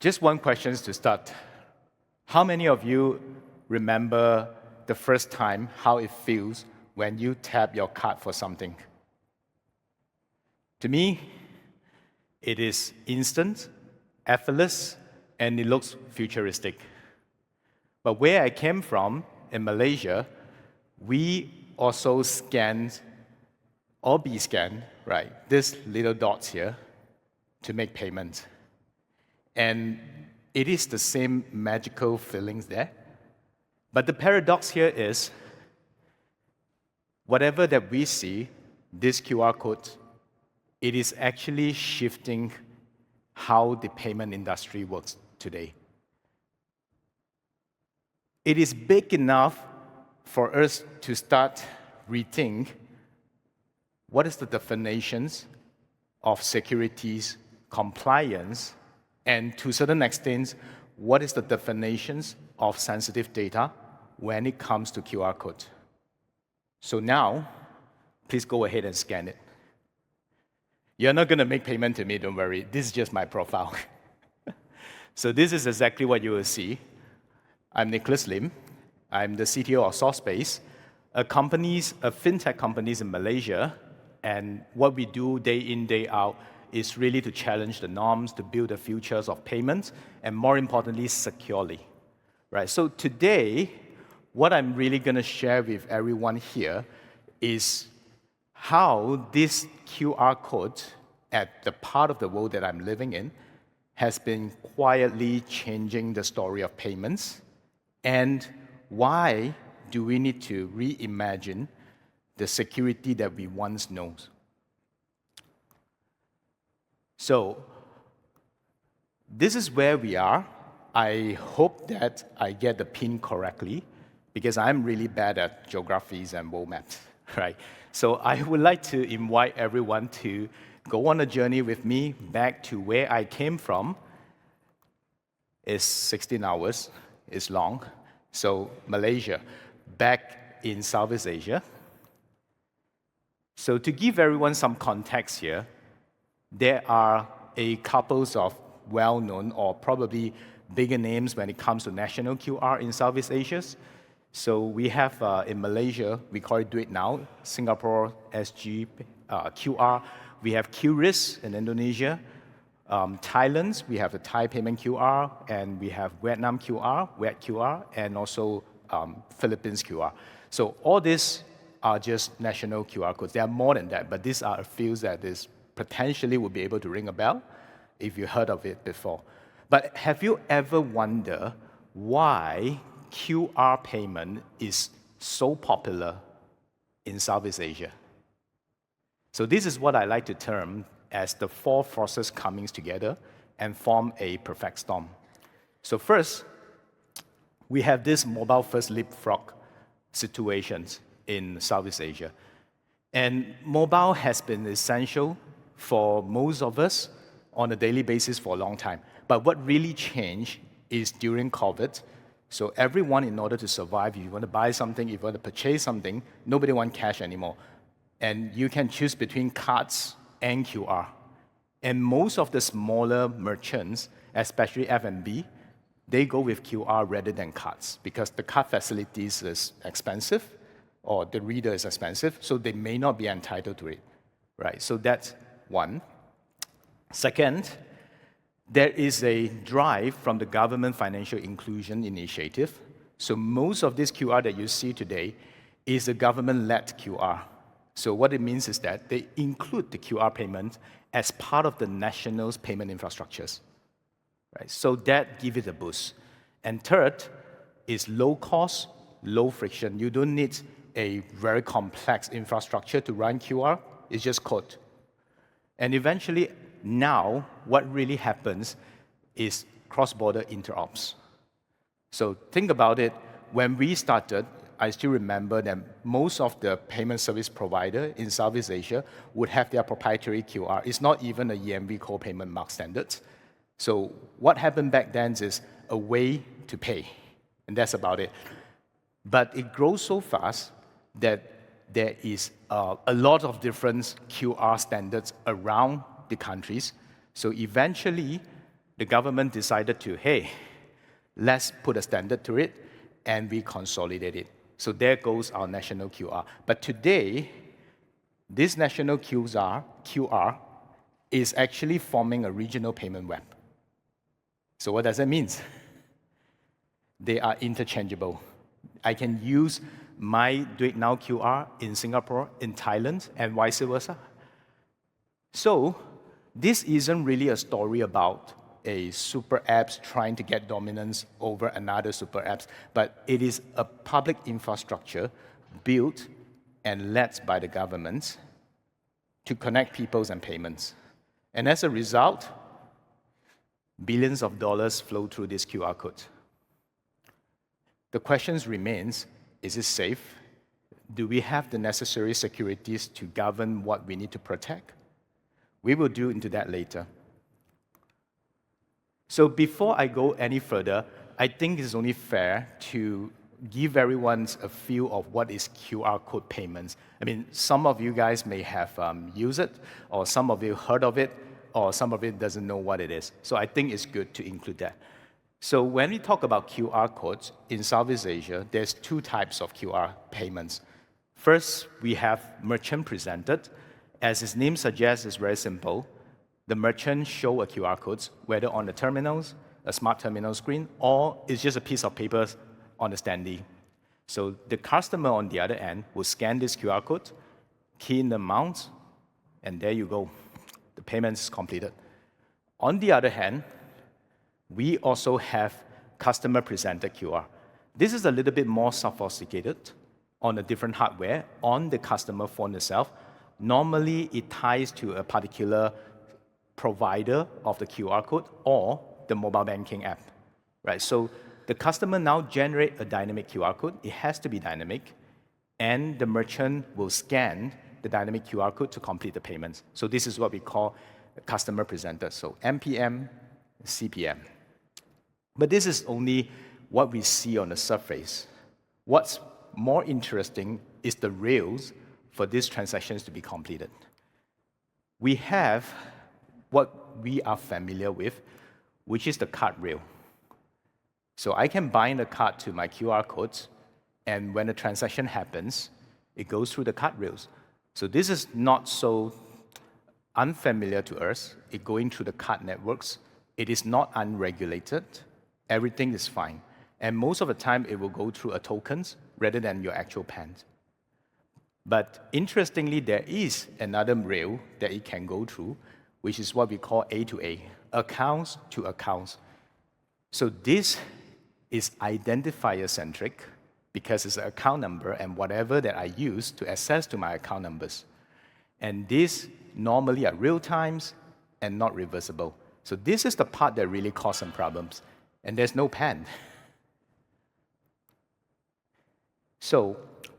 Just one question to start. How many of you remember the first time how it feels when you tap your card for something? To me, it is instant, effortless, and it looks futuristic. But where I came from, in Malaysia, we also scanned, or be scanned, right, these little dots here to make payment. And it is the same magical feelings there. But the paradox here is, whatever that we see, this QR code, it is actually shifting how the payment industry works today. It is big enough for us to start rethink what is the definitions of securities, compliance, and to a certain extent, what is the definitions of sensitive data when it comes to QR code. So now, please go ahead and scan it. You're not going to make payment to me, don't worry. This is just my profile. So this is exactly what you will see. I'm Nicholas Lim. I'm the CTO of SourceBase, a fintech company in Malaysia. And what we do day in, day out is really to challenge the norms, to build the futures of payments, and more importantly, securely. Right? So today, what I'm really going to share with everyone here is how this QR code at the part of the world that I'm living in has been quietly changing the story of payments, and why do we need to reimagine the security that we once knew. So this is where we are. I hope that I get the pin correctly, because I'm really bad at geographies and world maps, right? So I would like to invite everyone to go on a journey with me back to where I came from. It's 16 hours, it's long. So Malaysia, back in Southeast Asia. So to give everyone some context here, there are a couple of well-known or probably bigger names when it comes to national QR in Southeast Asia. So we have in Malaysia, we call it Do It Now, Singapore SG QR. We have QRIS in Indonesia. Thailand, we have the Thai payment QR, and we have Vietnam QR, Viet QR, and also Philippines QR. So all these are just national QR codes. There are more than that, but these are a few that is potentially would be able to ring a bell if you heard of it before. But have you ever wondered why QR payment is so popular in Southeast Asia? So this is what I like to term as the four forces coming together and form a perfect storm. So first, we have this mobile-first leapfrog situations in Southeast Asia. And mobile has been essential for most of us on a daily basis for a long time. But what really changed is during COVID. So everyone, in order to survive, if you want to buy something, if you want to purchase something, nobody wants cash anymore. And you can choose between cards and QR. And most of the smaller merchants, especially F&B, they go with QR rather than cards because the card facilities is expensive or the reader is expensive, so they may not be entitled to it, right? So that's one. Second, there is a drive from the Government Financial Inclusion Initiative. So most of this QR that you see today is a government-led QR. So what it means is that they include the QR payment as part of the national's payment infrastructures. Right? So that gives it a boost. And third is low cost, low friction. You don't need a very complex infrastructure to run QR. It's just code. And eventually, now, what really happens is cross-border interops. So think about it. When we started, I still remember that most of the payment service provider in Southeast Asia would have their proprietary QR. It's not even a EMV core payment mark standard. So what happened back then is a way to pay, and that's about it. But it grows so fast that there is a lot of different QR standards around the countries. So eventually, The government decided to, hey, let's put a standard to it, and we consolidate it. So there goes our national QR. But today, this national QR is actually forming a regional payment web. So what does that mean? They are interchangeable. I can use my Do It Now QR in Singapore, in Thailand, and vice versa. So this isn't really a story about a super apps trying to get dominance over another super apps, but it is a public infrastructure built and led by the government to connect peoples and payments. And as a result, billions of dollars flow through this QR code. The question remains, is it safe? Do we have the necessary securities to govern what we need to protect? We will drill into that later. So before I go any further, I think it's only fair to give everyone a feel of what is QR code payments. I mean, some of you guys may have used it, or some of you heard of it, or some of it doesn't know what it is. So I think it's good to include that. So when we talk about QR codes in Southeast Asia, there's two types of QR payments. First, we have merchant presented. As its name suggests, it's very simple. The merchant show a QR code, whether on the terminals, a smart terminal screen, or it's just a piece of paper on the standee. So the customer on the other end will scan this QR code, key in the amount, and there you go. The payment is completed. On the other hand, we also have customer-presented QR. This is a little bit more sophisticated on a different hardware, on the customer phone itself. Normally, it ties to a particular provider of the QR code or the mobile banking app, right? So the customer now generate a dynamic QR code. It has to be dynamic, and the merchant will scan the dynamic QR code to complete the payments. So this is what we call customer presented. So MPM, CPM. But this is only what we see on the surface. What's more interesting is the rails for these transactions to be completed. We have what we are familiar with, which is the card rail. So I can bind a card to my QR codes, and when a transaction happens, it goes through the card rails. So this is not so unfamiliar to us. It going through the card networks. It is not unregulated. Everything is fine. And most of the time, it will go through a tokens rather than your actual PAN. But interestingly, there is another rail that it can go through, which is what we call A2A, accounts to accounts. So this is identifier-centric because it's an account number and whatever that I use to access to my account numbers. And these normally are real times and not reversible. So this is the part that really causes some problems. And there's no PAN. So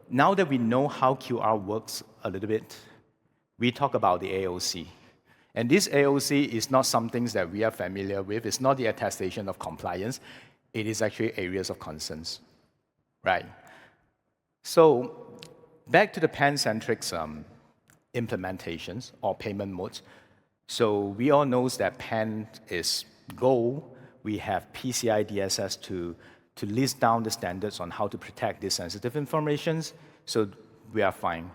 now that we know how QR works a little bit, we talk about the AOC. And this AOC is not something that we are familiar with. It's not the attestation of compliance. It is actually areas of concerns, right? So back to the PAN-centric implementations or payment modes. So we all know that PAN is gold. We have PCI DSS to list down the standards on how to protect this sensitive information, so we are fine.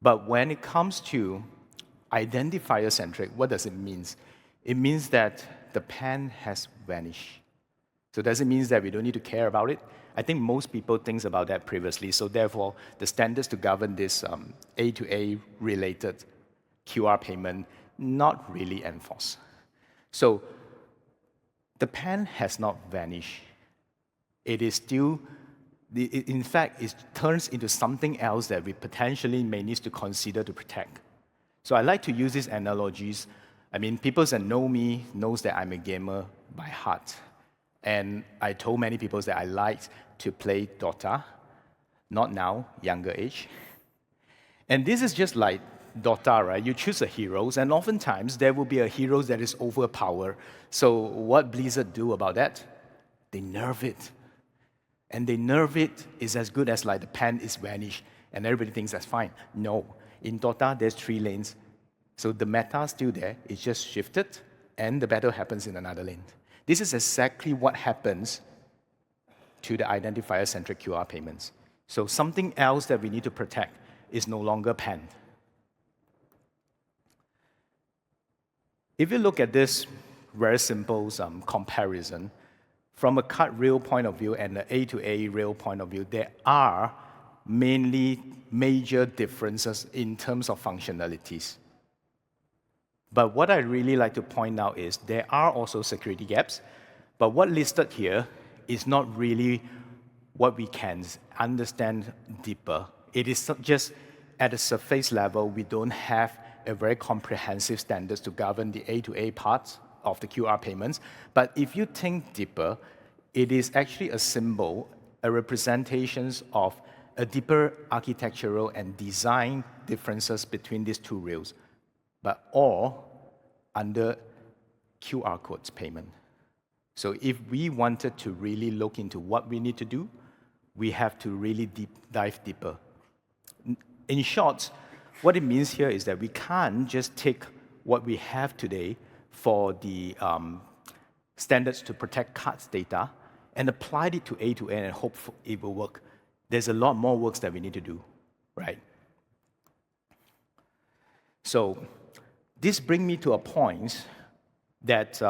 But when it comes to identifier-centric, what does it mean? It means that the PAN has vanished. So does it mean that we don't need to care about it? I think most people think about that previously, so therefore, the standards to govern this A2A related QR payment not really enforced. So the PAN has not vanished. It is still, in fact, it turns into something else that we potentially may need to consider to protect. So I like to use these analogies. I mean, people that know me knows that I'm a gamer by heart. And I told many people that I liked to play Dota, not now, younger age. And this is just like Dota, right? You choose a heroes, and oftentimes there will be a hero that is overpowered. So what Blizzard do about that? They nerf it. And they nerf it is as good as like the PAN is vanished, and everybody thinks that's fine. No. In Dota, there's 3 lanes. So the meta is still there. It's just shifted. and the battle happens in another lane. This is exactly what happens to the identifier-centric QR payments. So something else that we need to protect is no longer panned. If you look at this very simple comparison, from a card rail point of view and an A2A rail point of view, there are mainly major differences in terms of functionalities. But what I really like to point out is there are also security gaps, but what listed here is not really what we can understand deeper. It is just at a surface level, we don't have a very comprehensive standards to govern the A2A parts of the QR payments. But if you think deeper, it is actually a symbol, a representation of a deeper architectural and design differences between these two rails, but all under QR codes payment. So if we wanted to really look into what we need to do, we have to really dive deeper. In short, what it means here is that we can't just take what we have today for the standards to protect cards data and apply it to A2A and hope it will work. There's a lot more work that we need to do, right? So this brings me to a point that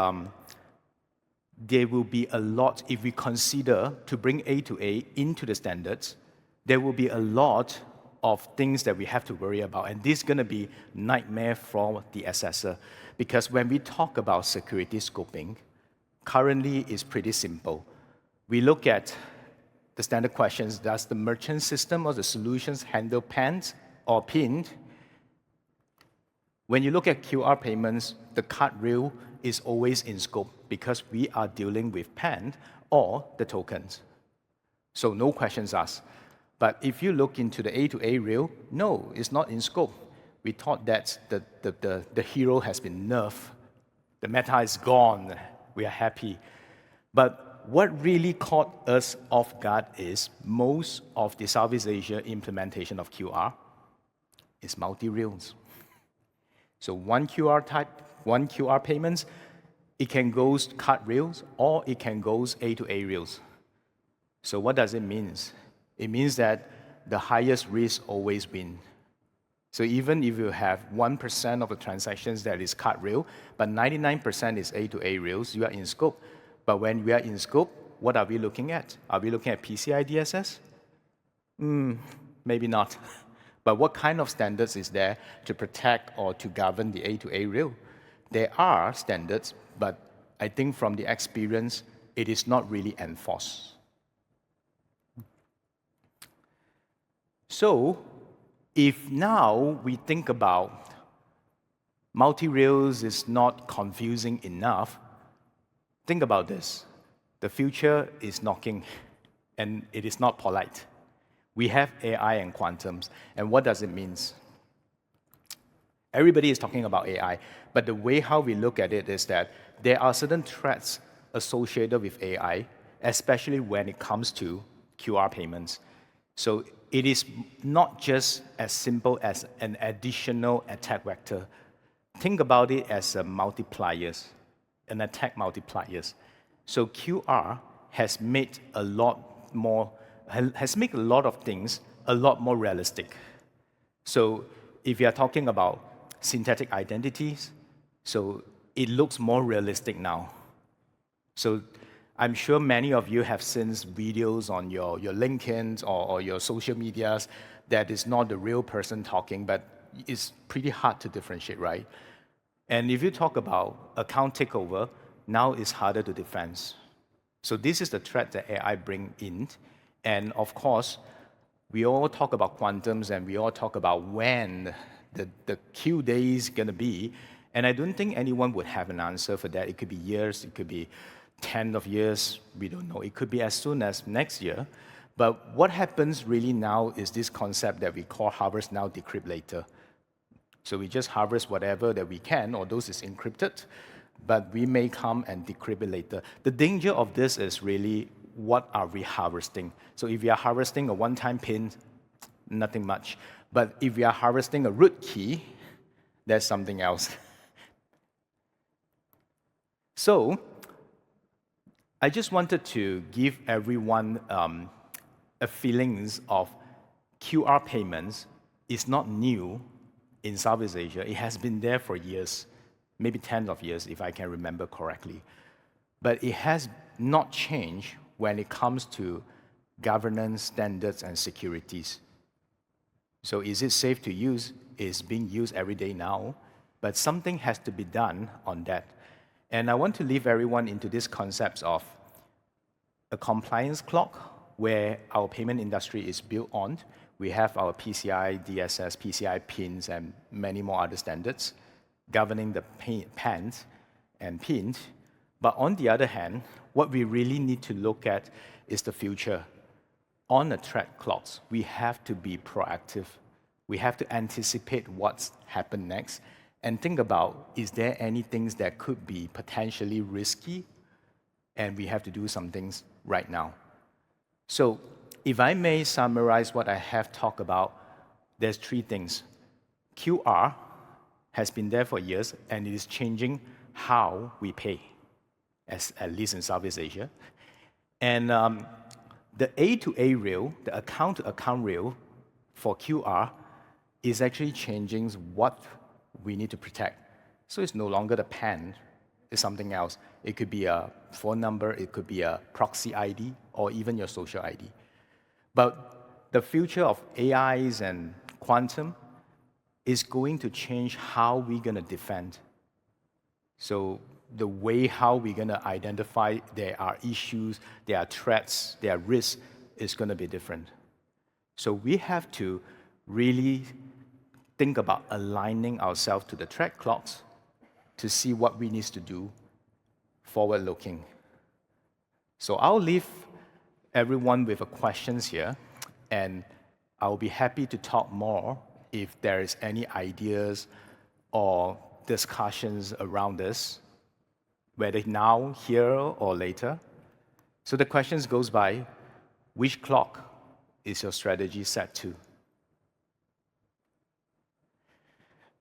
there will be a lot, if we consider to bring A2A into the standards, there will be a lot of things that we have to worry about. And this is going to be a nightmare for the assessor. Because when we talk about security scoping, currently it's pretty simple. We look at the standard questions, does the merchant system or the solutions handle panned or pinned? When you look at QR payments, the card rail is always in scope because we are dealing with panned or the tokens. So no questions asked. But if you look into the A2A rail, no, it's not in scope. We thought that the hero has been nerfed. The meta is gone. We are happy. But what really caught us off guard is most of the Southeast Asia implementation of QR is multi-rails. So one QR type, one QR payments, it can go card rails or it can go A2A rails. So what does it mean? It means that the highest risk always win. So even if you have 1% of the transactions that is card rail, but 99% is A2A rails, you are in scope. But when we are in scope, what are we looking at? Are we looking at PCI DSS? Maybe not. But what kind of standards is there to protect or to govern the A2A rail? There are standards, but I think from the experience, it is not really enforced. So if now we think about multi-rails is not confusing enough, think about this. The future is knocking, and it is not polite. We have AI and quantums, and what does it mean? Everybody is talking about AI, but the way how we look at it is that there are certain threats associated with AI, especially when it comes to QR payments. So it is not just as simple as an additional attack vector. Think about it as a multipliers, an attack multipliers. So QR has made a lot of things a lot more realistic. So if you are talking about synthetic identities, so it looks more realistic now. So I'm sure many of you have seen videos on your LinkedIn or your social medias that is not the real person talking, but it's pretty hard to differentiate, right? And if you talk about account takeover, now it's harder to defend. So this is the threat that AI bring in. And of course, we all talk about quantums and we all talk about when the Q day is going to be. And I don't think anyone would have an answer for that. It could be years, it could be 10 of years, we don't know. It could be as soon as next year. But what happens really now is this concept that we call harvest now, decrypt later. So we just harvest whatever that we can, or those is encrypted, but we may come and decrypt it later. The danger of this is really, what are we harvesting? So if we are harvesting a one-time pin, nothing much. But if we are harvesting a root key, that's something else. So I just wanted to give everyone a feelings of QR payments is not new in Southeast Asia. It has been there for years, maybe tens of years, if I can remember correctly. But it has not changed when it comes to governance, standards, and securities. So is it safe to use? It's being used every day now, but something has to be done on that. And I want to leave everyone into these concepts of a compliance clock where our payment industry is built on. We have our PCI, DSS, PCI pins, and many more other standards governing the PANs and pins. But on the other hand, what we really need to look at is the future. On the track clocks, we have to be proactive. We have to anticipate what's happened next and think about, is there any things that could be potentially risky? And we have to do some things right now. So if I may summarize what I have talked about, there's three things. QR has been there for years, and it is changing how we pay, at least in Southeast Asia. And the A-to-A rail, the account-to-account rail for QR is actually changing what we need to protect. So it's no longer the PAN, it's something else. It could be a phone number, it could be a proxy ID, or even your social ID. But the future of AIs and quantum is going to change how we're going to defend. So the way how we're going to identify there are issues, there are threats, there are risks is going to be different. So we have to really think about aligning ourselves to the track clocks to see what we need to do forward-looking. So I'll leave everyone with questions here, and I'll be happy to talk more if there is any ideas or discussions around this, whether now, here, or later. So the questions goes by, which clock is your strategy set to?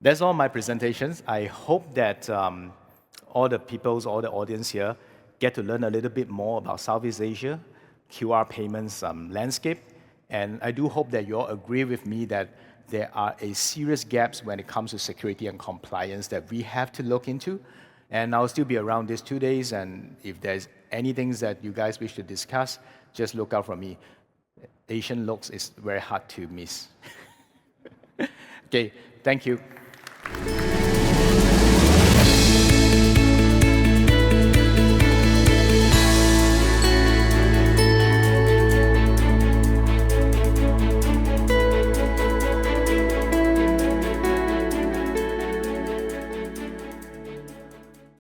That's all my presentations. I hope that all the audience here get to learn a little bit more about Southeast Asia, QR payments landscape. And I do hope that you all agree with me that there are serious gaps when it comes to security and compliance that we have to look into. And I'll still be around these 2 days, and if there's anything that you guys wish to discuss, just look out for me. Asian looks is very hard to miss. Okay, thank you.